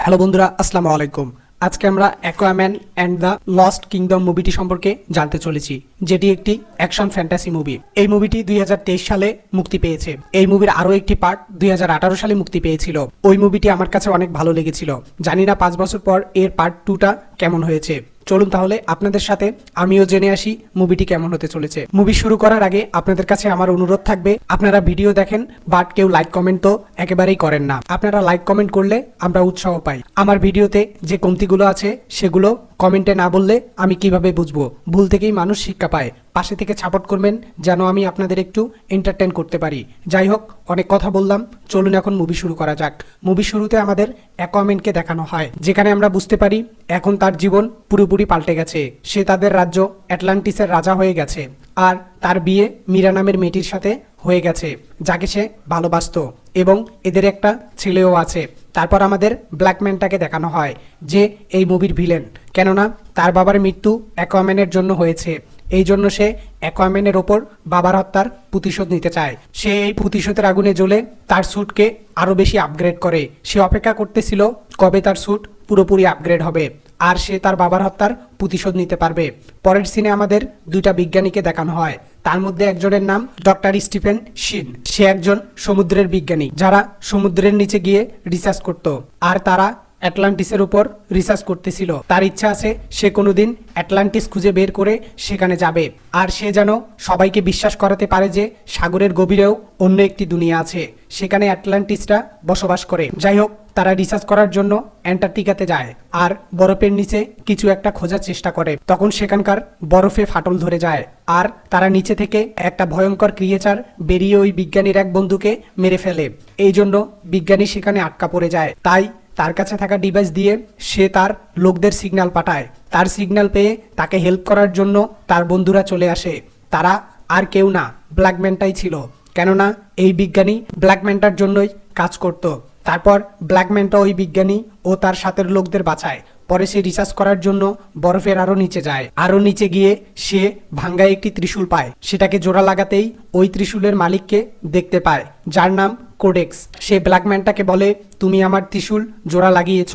Hello বন্ধুরা, আসসালামু আলাইকুম। আজকে আমরা Aquaman and the lost kingdom মুভিটি সম্পর্কে জানতে চলেছি, যেটি একটি অ্যাকশন ফ্যান্টাসি মুভি। এই মুভিটি 2023 সালে মুক্তি পেয়েছে। এই মুভির আরও একটি পার্ট 2018 সালে মুক্তি পেয়েছিল। ওই মুভিটি আমার কাছে অনেক ভালো লেগেছিল। জানি না 5 বছর পর এর পার্ট 2টা কেমন হয়েছে। চলুন তাহলে আপনাদের সাথে আমিও জেনে আসি মুভিটি কেমন হতে চলেছে। মুভি শুরু করার আগে আপনাদের কাছে আমার অনুরোধ থাকবে, আপনারা ভিডিও দেখেন বাট কেউ লাইক কমেন্ট তো একেবারেই করেন না। আপনারা লাইক কমেন্ট করলে আমরা উৎসাহ পাই। আমার ভিডিওতে যে কমতিগুলো আছে সেগুলো কমেন্টে না বললে আমি কিভাবে বুঝবো? ভুল থেকেই মানুষ শিক্ষা পায়। পাশে থেকে সাপোর্ট করবেন যেন আমি আপনাদের একটু এন্টারটেইন করতে পারি। যাই হোক, অনেক কথা বললাম, চলুন এখন মুভি শুরু করা যাক। মুভি শুরুতে আমাদের অ্যাকোয়াম্যানকে দেখানো হয়, যেখানে আমরা বুঝতে পারি এখন তার জীবন পুরোপুরি পাল্টে গেছে। সে তাদের রাজ্য অ্যাটলান্টিসের রাজা হয়ে গেছে, আর তার বিয়ে মীরা নামের মেয়েটির সাথে হয়ে গেছে, যাকে সে ভালোবাসতো, এবং এদের একটা ছেলেও আছে। তারপর আমাদের ব্ল্যাকম্যানটাকে দেখানো হয়, যে এই মুভির ভিলেন। কেননা তার বাবার মৃত্যু অ্যাকোয়াম্যানের জন্য হয়েছে, এই জন্য সে অ্যাকোয়াম্যানের ওপর বাবার হত্যার প্রতিশোধ নিতে চায়। সে এই প্রতিশোধের আগুনে জ্বলে তার স্যুটকে আরও বেশি আপগ্রেড করে। সে অপেক্ষা করতেছিল কবে তার স্যুট পুরোপুরি আপগ্রেড হবে আর সে তার বাবার হত্যার প্রতিশোধ নিতে পারবে। পরের সিনে আমাদের দুইটা বিজ্ঞানীকে দেখানো হয়। তার মধ্যে একজনের নাম ডক্টর স্টিফেন শিন। সে একজন সমুদ্রের বিজ্ঞানী, যারা সমুদ্রের নিচে গিয়ে রিসার্চ করত, আর তারা অ্যাটলান্টিসের উপর রিসার্চ করতেছিল। তার ইচ্ছা আছে সে কোনোদিন অ্যাটলান্টিস খুঁজে বের করে সেখানে যাবে, আর সে যেন সবাইকে বিশ্বাস করাতে পারে যে সাগরের গভীরেও অন্য একটি দুনিয়া আছে, সেখানে অ্যাটলান্টিসরা বসবাস করে। যাই হোক, তারা রিসার্চ করার জন্য অ্যান্টার্কটিকাতে যায় আর বরফের নিচে কিছু একটা খোঁজার চেষ্টা করে। তখন সেখানকার বরফে ফাটল ধরে যায়, আর তারা নিচে থেকে একটা ভয়ঙ্কর ক্রিয়েচার বেরিয়ে ওই বিজ্ঞানীর এক বন্ধুকে মেরে ফেলে। এই জন্য বিজ্ঞানী সেখানে আটকা পড়ে যায়। তাই তার কাছে থাকা ডিভাইস দিয়ে সে তার লোকদের সিগন্যাল পাঠায়। তার সিগন্যাল পেয়ে তাকে হেল্প করার জন্য তার বন্ধুরা চলে আসে। তারা আর কেউ না, ব্ল্যাকম্যানটাই ছিল। কেননা এই বিজ্ঞানী ব্ল্যাকম্যানটার জন্যই কাজ করত। তারপর ব্ল্যাকম্যানটা ওই বিজ্ঞানী ও তার সাথের লোকদের বাঁচায়। পরে সে রিসার্চ করার জন্য বরফের আরো নিচে যায়। আরো নিচে গিয়ে সে ভাঙ্গা একটি ত্রিশূল পায়। সেটাকে জোড়া লাগাতেই ওই ত্রিশূলের মালিককে দেখতে পায়, যার নাম কোডেক্স। সে ব্ল্যাকম্যানটাকে বলে, তুমি আমার ত্রিশূল জোড়া লাগিয়েছ,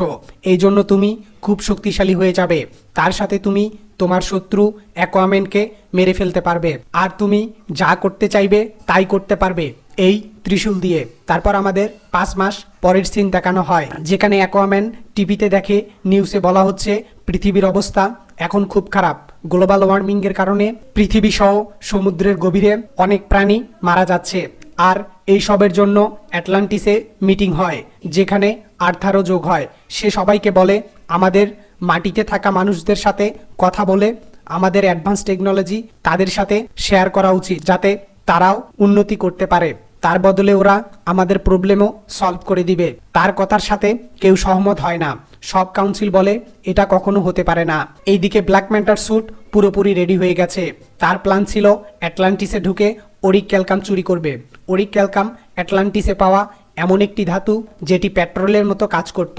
এই জন্য তুমি খুব শক্তিশালী হয়ে যাবে। তার সাথে তুমি তোমার শত্রু অ্যাকোয়াম্যানকে মেরে ফেলতে পারবে, আর তুমি যা করতে চাইবে তাই করতে পারবে এই ত্রিশূল দিয়ে। তারপর আমাদের 5 মাস পরের সিন দেখানো হয়, যেখানে অ্যাকোয়াম্যান টিভিতে দেখে নিউজে বলা হচ্ছে পৃথিবীর অবস্থা এখন খুব খারাপ। গ্লোবাল ওয়ার্মিং এর কারণে পৃথিবী সহ সমুদ্রের গভীরে অনেক প্রাণী মারা যাচ্ছে। আর এই সবের জন্য অ্যাটলান্টিসে মিটিং হয়, যেখানে আর্থারও যোগ হয়। সে সবাইকে বলে আমাদের মাটিতে থাকা মানুষদের সাথে কথা বলে আমাদের অ্যাডভান্স টেকনোলজি তাদের সাথে শেয়ার করা উচিত, যাতে তারাও উন্নতি করতে পারে। তার বদলে ওরা আমাদের প্রবলেমও সলভ করে দিবে। তার কথার সাথে কেউ সহমত হয় না। সব কাউন্সিল বলে এটা কখনো হতে পারে না। এইদিকে ব্ল্যাকম্যানটার স্যুট পুরোপুরি রেডি হয়ে গেছে। তার প্ল্যান ছিল অ্যাটলান্টিসে ঢুকে অরিক ক্যালকাম চুরি করবে। অরিক ক্যালকাম অ্যাটলান্টিসে পাওয়া এমন একটি ধাতু যেটি পেট্রোলের মতো কাজ করত,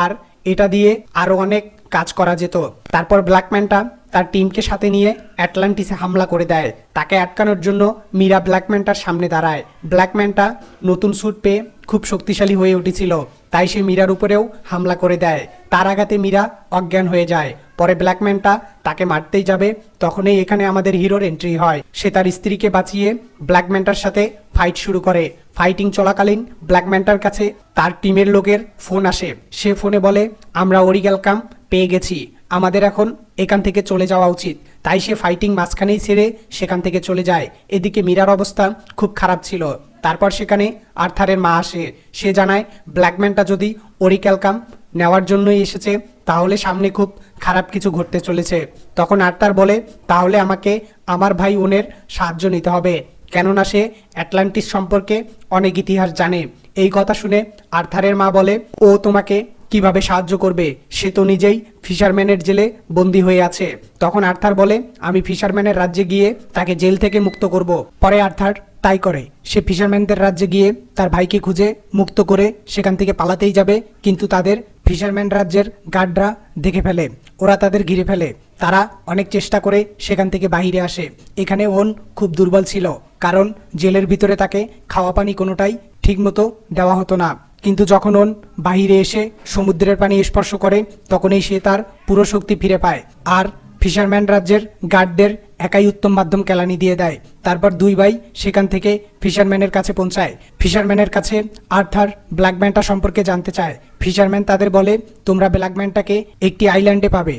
আর এটা দিয়ে আরও অনেক কাজ করা যেত। তারপর ব্ল্যাকম্যানটা তার টিমকে সাথে নিয়ে অ্যাটলান্টিসে হামলা করে দেয়। তাকে আটকানোর জন্য মীরা ব্ল্যাকম্যানটার সামনে দাঁড়ায়। ব্ল্যাকম্যানটা নতুন স্যুট পেয়ে খুব শক্তিশালী হয়ে উঠেছিল, তাই সে মীরার উপরেও হামলা করে দেয়। তার আঘাতে মীরা অজ্ঞান হয়ে যায়। পরে ব্ল্যাকম্যানটা তাকে মারতেই যাবে, তখনই এখানে আমাদের হিরোর এন্ট্রি হয়। সে তার স্ত্রীকে বাঁচিয়ে ব্ল্যাকম্যানটার সাথে ফাইট শুরু করে। ফাইটিং চলাকালীন ব্ল্যাকম্যানটার কাছে তার টিমের লোকের ফোন আসে। সে ফোনে বলে, আমরা অরিক ক্যালকাম পেয়ে গেছি, আমাদের এখন এখান থেকে চলে যাওয়া উচিত। তাই সে ফাইটিং মাঝখানেই ছেড়ে সেখান থেকে চলে যায়। এদিকে মীরার অবস্থা খুব খারাপ ছিল। তারপর সেখানে আর্থারের মা আসে। সে জানায় ব্ল্যাকম্যানটা যদি অরিক ক্যালকাম নেওয়ার জন্যই এসেছে, তাহলে সামনে খুব খারাপ কিছু ঘটতে চলেছে। তখন আর্থার বলে, তাহলে আমাকে আমার ভাই ওনের সাহায্য নিতে হবে, কেননা সে অ্যাটলান্টিস সম্পর্কে অনেক ইতিহাস জানে। এই কথা শুনে আর্থারের মা বলে, ও তোমাকে কিভাবে সাহায্য করবে? সে তো নিজেই ফিশারম্যানের জেলে বন্দী হয়ে আছে। তখন আর্থার বলে, আমি ফিশারম্যানের রাজ্যে গিয়ে তাকে জেল থেকে মুক্ত করব। পরে আর্থার তাই করে। সে ফিশারম্যানদের রাজ্যে গিয়ে তার ভাইকে খুঁজে মুক্ত করে সেখান থেকে পালাতেই যাবে, কিন্তু তাদের ফিশারম্যান রাজ্যের গার্ডরা দেখে ফেলে। ওরা তাদের ঘিরে ফেলে। তারা অনেক চেষ্টা করে সেখান থেকে বাইরে আসে। এখানে ওন খুব দুর্বল ছিল, কারণ জেলের ভিতরে তাকে খাওয়া পানি কোনোটাই ঠিকমতো দেওয়া হতো না। কিন্তু যখন ওন বাহিরে এসে সমুদ্রের পানি স্পর্শ করে তখনই সে তার পুরো শক্তি ফিরে পায় আর ফিশারম্যান রাজ্যের গার্ডদের একাই উত্তম মাধ্যম কেলানি দিয়ে দেয়। তারপর দুই ভাই সেখান থেকে ফিশারম্যানের কাছে পৌঁছায়। ফিশারম্যানের কাছে আর্থার ব্ল্যাক ম্যানটা সম্পর্কে জানতে চায়। ফিশারম্যান তাদের বলে তোমরা ব্ল্যাক ম্যানটাকে একটি আইল্যান্ডে পাবে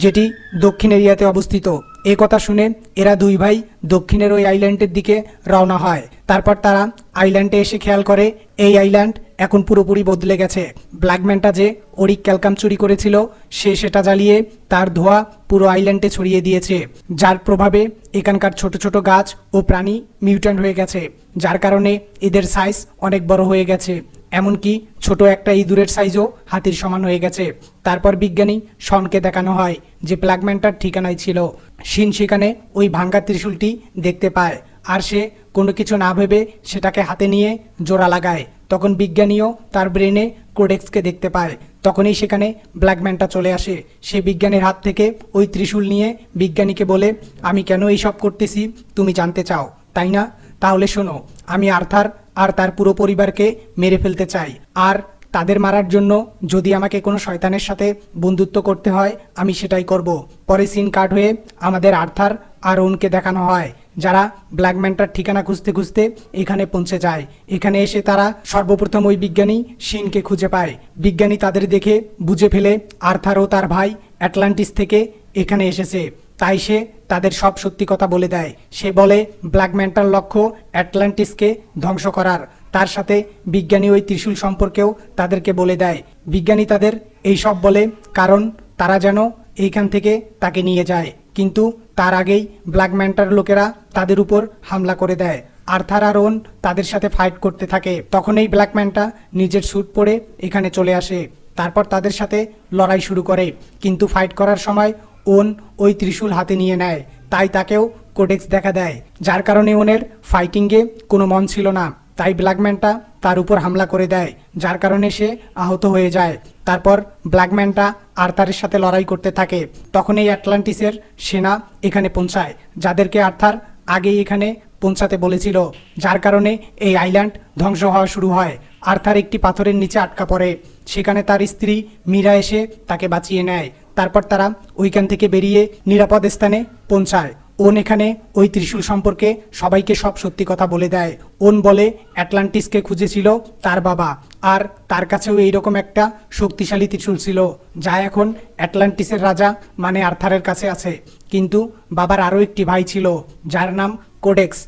যেটি দক্ষিণ এরিয়াতে অবস্থিত। এ কথা শুনে এরা দুই ভাই দক্ষিণের ওই আইল্যান্ডের দিকে রওনা হয়। তারপর তারা আইল্যান্ডে এসে খেয়াল করে এই আইল্যান্ড এখন পুরোপুরি বদলে গেছে। ব্ল্যাক ম্যানটা যে ওরিক ক্যালকাম চুরি করেছিল সে সেটা জ্বালিয়ে তার ধোঁয়া পুরো আইল্যান্ডে ছড়িয়ে দিয়েছে, যার প্রভাবে এখানকার ছোট ছোট গাছ ও প্রাণী মিউট্যান্ট হয়ে গেছে, যার কারণে এদের সাইজ অনেক বড় হয়ে গেছে, এমনকি ছোট একটা ইঁদুরের সাইজও হাতির সমান হয়ে গেছে। তারপর বিজ্ঞানী শনকে দেখানো হয় যে ব্ল্যাক ম্যানটার ঠিকানায় ছিল। শিন সেখানে ওই ভাঙ্গা ত্রিশূলটি দেখতে পায় আর সে কোনো কিছু না ভেবে সেটাকে হাতে নিয়ে জোড়া লাগায়। তখন বিজ্ঞানীও তার ব্রেনে কোডেক্সকে দেখতে পায়। তখনই সেখানে ব্ল্যাক ম্যানটা চলে আসে। সে বিজ্ঞানীর হাত থেকে ওই ত্রিশূল নিয়ে বিজ্ঞানীকে বলে আমি কেন এইসব করতেছি তুমি জানতে চাও তাই না? তাহলে শোনো, আমি আর্থার আর তার পুরো পরিবারকে মেরে ফেলতে চাই, আর তাদের মারার জন্য যদি আমাকে কোনো শয়তানের সাথে বন্ধুত্ব করতে হয় আমি সেটাই করব। পরে সিন কাট হয়ে আমাদের আর্থার আর ওনকে দেখানো হয় যারা ব্ল্যাক ম্যানটার ঠিকানা খুঁজতে খুঁজতে এখানে পৌঁছে যায়। এখানে এসে তারা সর্বপ্রথম ওই বিজ্ঞানী শিনকে খুঁজে পায়। বিজ্ঞানী তাদের দেখে বুঝে ফেলে আর্থার ও তার ভাই অ্যাটলান্টিস থেকে এখানে এসেছে, তাই সে তাদের সব সত্যি কথা বলে দেয়। সে বলে ব্ল্যাক ম্যানটার লক্ষ্য অ্যাটলান্টিসকে ধ্বংস করার। তার সাথে বিজ্ঞানী ওই ত্রিশূল সম্পর্কেও তাদেরকে বলে দেয়। বিজ্ঞানী তাদের এই সব বলে কারণ তারা যেন এইখান থেকে তাকে নিয়ে যায়, কিন্তু তার আগেই ব্ল্যাক ম্যানটার লোকেরা তাদের উপর হামলা করে দেয়। আর্থার আর ওন তাদের সাথে ফাইট করতে থাকে। তখন এই ব্ল্যাক ম্যানটা নিজের স্যুট পরে এখানে চলে আসে। তারপর তাদের সাথে লড়াই শুরু করে, কিন্তু ফাইট করার সময় ওন ওই ত্রিশূল হাতে নিয়ে নেয়, তাই তাকেও কোডেক্স দেখা দেয়, যার কারণে ওনের ফাইটিংয়ে কোনো মন ছিল না। তাই ব্ল্যাক ম্যানটা তার উপর হামলা করে দেয়, যার কারণে সে আহত হয়ে যায়। তারপর ব্ল্যাক ম্যানটা আর্থারের সাথে লড়াই করতে থাকে। তখন এই অ্যাটলান্টিসের সেনা এখানে পৌঁছায়, যাদেরকে আর্থার আগেই এখানে পৌঁছাতে বলেছিল, যার কারণে এই আইল্যান্ড ধ্বংস হওয়া শুরু হয়। আর্থার একটি পাথরের নিচে আটকা পড়ে। সেখানে তার স্ত্রী মীরা এসে তাকে বাঁচিয়ে নেয়। তারপর তারা ওইখান থেকে বেরিয়ে নিরাপদ স্থানে পৌঁছায়। ওন এখানে ওই ত্রিশূল সম্পর্কে সবাইকে সব সত্যি কথা বলে দেয়। ওন বলে অ্যাটলান্টিসকে খুঁজেছিল তার বাবা, আর তার কাছেও এইরকম একটা শক্তিশালী ত্রিশূল ছিল যা এখন অ্যাটলান্টিসের রাজা মানে আর্থারের কাছে আছে। কিন্তু বাবার আরও একটি ভাই ছিল যার নাম কোডেক্স,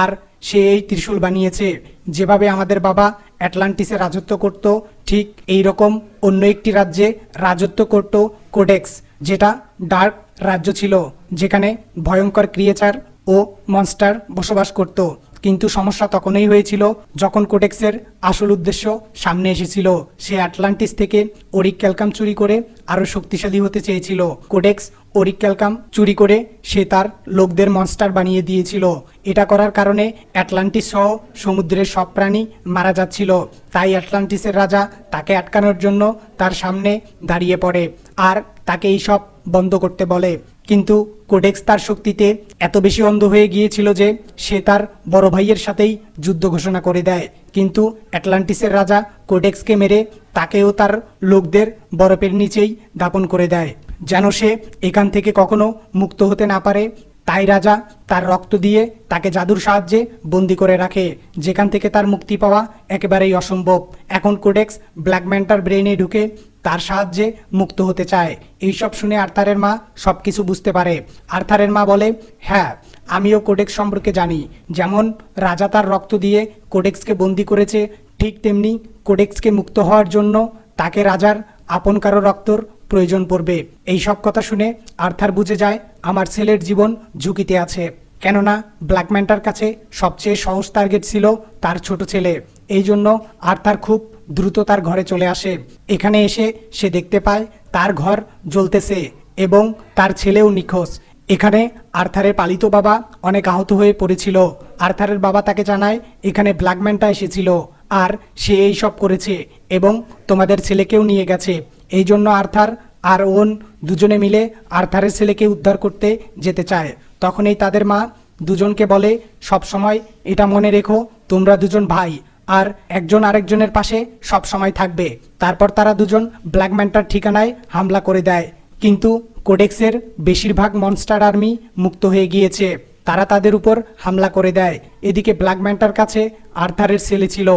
আর সে এই ত্রিশূল বানিয়েছে। যেভাবে আমাদের বাবা অ্যাটলান্টিসে রাজত্ব করত ঠিক এই রকম অন্য একটি রাজ্যে রাজত্ব করত কোডেক্স, যেটা ডার্ক রাজ্য ছিল, যেখানে ভয়ঙ্কর ক্রিয়েচার ও মনস্টার বসবাস করত। কিন্তু সমস্যা তখনই হয়েছিল যখন কোডেক্সের আসল উদ্দেশ্য সামনে এসেছিল। সে আটলান্টিস থেকে ওরিক ক্যালকাম চুরি করে আরও শক্তিশালী হতে চেয়েছিল। কোডেক্স ওরিক ক্যালকাম চুরি করে সে তার লোকদের মনস্টার বানিয়ে দিয়েছিল। এটা করার কারণে অ্যাটলান্টিস সহ সমুদ্রের সব প্রাণী মারা যাচ্ছিল। তাই অ্যাটলান্টিসের রাজা তাকে আটকানোর জন্য তার সামনে দাঁড়িয়ে পড়ে আর তাকে এইসব বন্ধ করতে বলে। কিন্তু কোডেক্স তার শক্তিতে এত বেশি অন্ধ হয়ে গিয়েছিল যে সে তার বড় ভাইয়ের সাথেই যুদ্ধ ঘোষণা করে দেয়। কিন্তু অ্যাটলান্টিসের রাজা কোডেক্সকে মেরে তাকেও তার লোকদের বরফের নিচেই দাপন করে দেয়, যেন সে এখান থেকে কখনো মুক্ত হতে না পারে। তাই রাজা তার রক্ত দিয়ে তাকে জাদুর সাহায্যে বন্দি করে রাখে, যেখান থেকে তার মুক্তি পাওয়া একেবারেই অসম্ভব। এখন কোডেক্স ব্ল্যাক ম্যানটার ব্রেনে ঢুকে তার সাহায্যে মুক্ত হতে চায়। এইসব শুনে আর্থারের মা সব কিছু বুঝতে পারে। আর্থারের মা বলে, হ্যাঁ, আমিও কোডেক্স সম্পর্কে জানি। যেমন রাজা তার রক্ত দিয়ে কোডেক্সকে বন্দি করেছে, ঠিক তেমনি কোডেক্সকে মুক্ত হওয়ার জন্য তাকে রাজার আপন কারো রক্তর প্রয়োজন পড়বে। এই সব কথা শুনে আর্থার বুঝে যায় আমার ছেলের জীবন ঝুঁকিতে আছে, কেননা ব্ল্যাক ম্যানটার কাছে সবচেয়ে সহজ টার্গেট ছিল তার ছোট ছেলে। এই জন্য আর্থার খুব দ্রুত তার ঘরে চলে আসে। এখানে এসে সে দেখতে পায় তার ঘর জ্বলতেছে এবং তার ছেলেও নিখোঁজ। এখানে আর্থারের পালিত বাবা অনেক আহত হয়ে পড়েছিল। আর্থারের বাবা তাকে জানায় এখানে ব্ল্যাক ম্যানটা এসেছিল আর সে এই সব করেছে এবং তোমাদের ছেলেকেও নিয়ে গেছে। এই জন্য আর্থার আর ওন দুজনে মিলে আর্থারের ছেলেকে উদ্ধার করতে যেতে চায়। তখনই তাদের মা দুজনকে বলে, সব সময় এটা মনে রেখো তোমরা দুজন ভাই, আর একজন আরেকজনের পাশে সব সময় থাকবে। তারপর তারা দুজন ব্ল্যাক ম্যান্টার ঠিকানায় হামলা করে দেয়, কিন্তু কোডেক্সের বেশিরভাগ মনস্টার আর্মি মুক্ত হয়ে গিয়েছে। তারা তাদের উপর হামলা করে দেয়। এদিকে ব্ল্যাক ম্যান্টার কাছে আর্থারের ছেলে ছিল।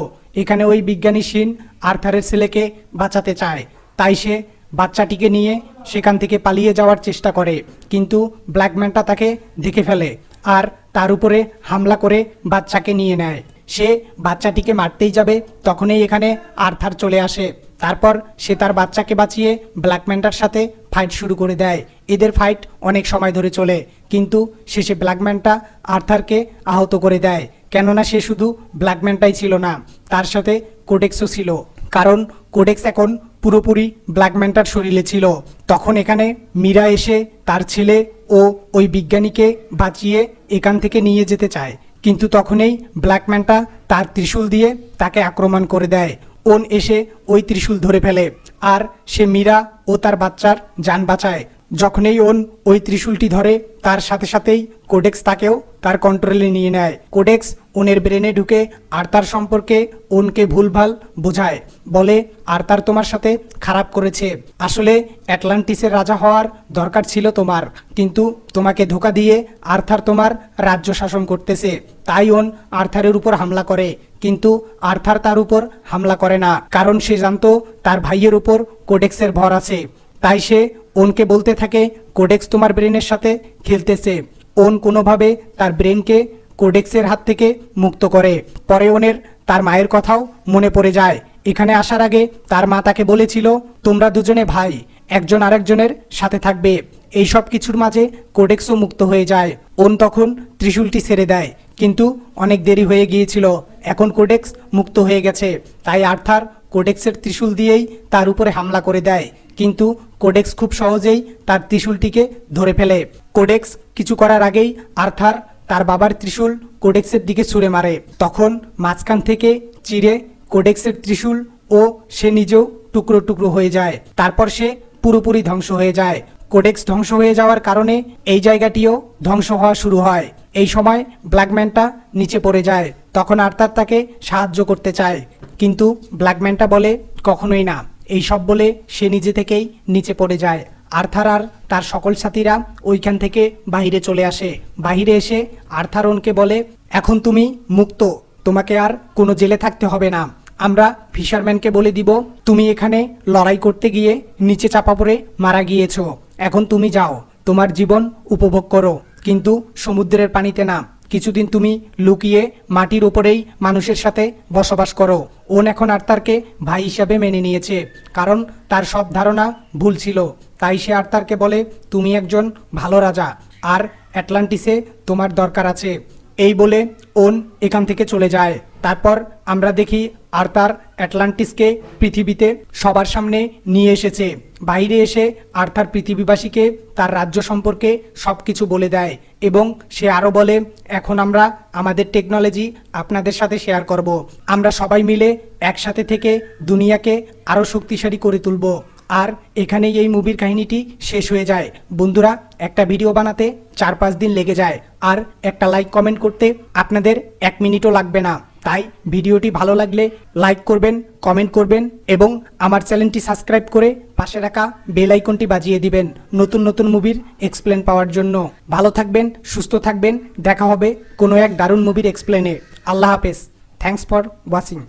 এখানে ওই বিজ্ঞানী শিন আর্থারের ছেলেকে বাঁচাতে চায়, তাই সে বাচ্চাটিকে নিয়ে সেখান থেকে পালিয়ে যাওয়ার চেষ্টা করে, কিন্তু ব্ল্যাক ম্যান্টা তাকে দেখে ফেলে আর তার উপরে হামলা করে বাচ্চাকে নিয়ে নেয়। সে বাচ্চাটিকে মারতেই যাবে, তখনই এখানে আর্থার চলে আসে। তারপর সে তার বাচ্চাকে বাঁচিয়ে ব্ল্যাক ম্যান্টার সাথে ফাইট শুরু করে দেয়। এদের ফাইট অনেক সময় ধরে চলে, কিন্তু শেষে ব্ল্যাক ম্যান্টা আর্থারকে আহত করে দেয়। কেননা সে শুধু ব্ল্যাক ম্যান্টাই ছিল না, তার সাথে কোডেক্সও ছিল, কারণ কোডেক্স এখন পুরোপুরি ব্ল্যাক ম্যান্টার শরীরে ছিল। তখন এখানে মীরা এসে তার ছেলে ও ওই বিজ্ঞানীকে বাঁচিয়ে এখান থেকে নিয়ে যেতে চায়, কিন্তু তখনই ব্ল্যাক ম্যান্টা তার ত্রিশূল দিয়ে তাকে আক্রমণ করে দেয়। ওন এসে ওই ত্রিশূল ধরে ফেলে আর সে মীরা ও তার বাচ্চার জান বাঁচায়। যখনই ওন ওই ত্রিশূলটি ধরে, তার সাথে সাথেই কোডেক্স তাকেও তার কন্ট্রোলে নিয়ে নেয়। কোডেক্স ওনের ব্রেনে ঢুকে আর্থার সম্পর্কে ওনকে ভুলভাল বোঝায়, বলে আর্থার তোমার সাথে খারাপ করেছে, আসলে অ্যাটলান্টিসের রাজা হওয়ার দরকার ছিল তোমার, কিন্তু তোমাকে ধোকা দিয়ে আর্থার তোমার রাজ্য শাসন করতেছে। তাই ওন আর্থারের উপর হামলা করে, কিন্তু আর্থার তার উপর হামলা করে না, কারণ সে জানতো তার ভাইয়ের উপর কোডেক্সের ভর আছে। তাই সে ওনকে বলতে থাকে কোডেক্স তোমার ব্রেনের সাথে খেলতেছে। ওন কোনোভাবে তার ব্রেনকে কোডেক্সের হাত থেকে মুক্ত করে। পরে ওনের তার মায়ের কথাও মনে পড়ে যায়। এখানে আসার আগে তার মা তাকে বলেছিল তোমরা দুজনে ভাই, একজন আরেকজনের সাথে থাকবে। এই সব কিছুর মাঝে কোডেক্সও মুক্ত হয়ে যায়। ওন তখন ত্রিশূলটি ছেড়ে দেয়, কিন্তু অনেক দেরি হয়ে গিয়েছিল। এখন কোডেক্স মুক্ত হয়ে গেছে, তাই আর্থার কোডেক্সের ত্রিশূল দিয়েই তার উপরে হামলা করে দেয়, কিন্তু কোডেক্স খুব সহজেই তার ত্রিশূলটিকে ধরে ফেলে। কোডেক্স কিছু করার আগেই আর্থার তার বাবার ত্রিশূল কোডেক্সের দিকে ছুঁড়ে মারে। তখন মাঝখান থেকে চিরে কোডেক্সের ত্রিশূল ও সে নিজেও টুকরো টুকরো হয়ে যায়। তারপর সে পুরোপুরি ধ্বংস হয়ে যায়। কোডেক্স ধ্বংস হয়ে যাওয়ার কারণে এই জায়গাটিও ধ্বংস হওয়া শুরু হয়। এই সময় ব্ল্যাক ম্যান্টা নিচে পড়ে যায়। তখন আর্থার তাকে সাহায্য করতে চায়, কিন্তু ব্ল্যাক ম্যান্টা বলে কখনোই না। এই সব বলে সে নিজে থেকেই নিচে পড়ে যায়। আর্থার আর তার সকল সাথীরা ওইখান থেকে বাহিরে চলে আসে। বাহিরে এসে আর্থার ওনকে বলে এখন তুমি মুক্ত, তোমাকে আর কোনো জেলে থাকতে হবে না। আমরা ফিশারম্যানকে বলে দিব তুমি এখানে লড়াই করতে গিয়ে নিচে চাপা পড়ে মারা গিয়েছো। এখন তুমি যাও, তোমার জীবন উপভোগ করো, কিন্তু সমুদ্রের পানিতে না। কিছুদিন তুমি লুকিয়ে মাটির উপরেই মানুষের সাথে বসবাস করো। ওন এখন আর্থারকে ভাই হিসাবে মেনে নিয়েছে, কারণ তার সব ধারণা ভুল ছিল। তাই সে আর্থারকে বলে তুমি একজন ভালো রাজা, আর অ্যাটলান্টিসে তোমার দরকার আছে। এই বলে ওন এখান থেকে চলে যায়। তারপর আমরা দেখি আর্থার অ্যাটলান্টিসকে পৃথিবীতে সবার সামনে নিয়ে এসেছে। বাইরে এসে আর্থার পৃথিবীবাসীকে তার রাজ্য সম্পর্কে সব কিছু বলে দেয়, এবং সে আরও বলে এখন আমরা আমাদের টেকনোলজি আপনাদের সাথে শেয়ার করব। আমরা সবাই মিলে একসাথে থেকে দুনিয়াকে আরও শক্তিশালী করে তুলব। আর এখানেই এই মুভির কাহিনীটি শেষ হয়ে যায়। বন্ধুরা, একটা ভিডিও বানাতে 4-5 দিন লেগে যায়, আর একটা লাইক কমেন্ট করতে আপনাদের 1 মিনিটও লাগবে না। তাই ভিডিওটি ভালো লাগলে লাইক করবেন, কমেন্ট করবেন, এবং আমার চ্যানেলটি সাবস্ক্রাইব করে পাশে রাখা বেল আইকনটি বাজিয়ে দিবেন নতুন নতুন মুভির এক্সপ্লেন পাওয়ার জন্য। ভালো থাকবেন, সুস্থ থাকবেন, দেখা হবে কোনো এক দারুণ মুভির এক্সপ্লেনে। আল্লাহ হাফেজ। Thanks for watching.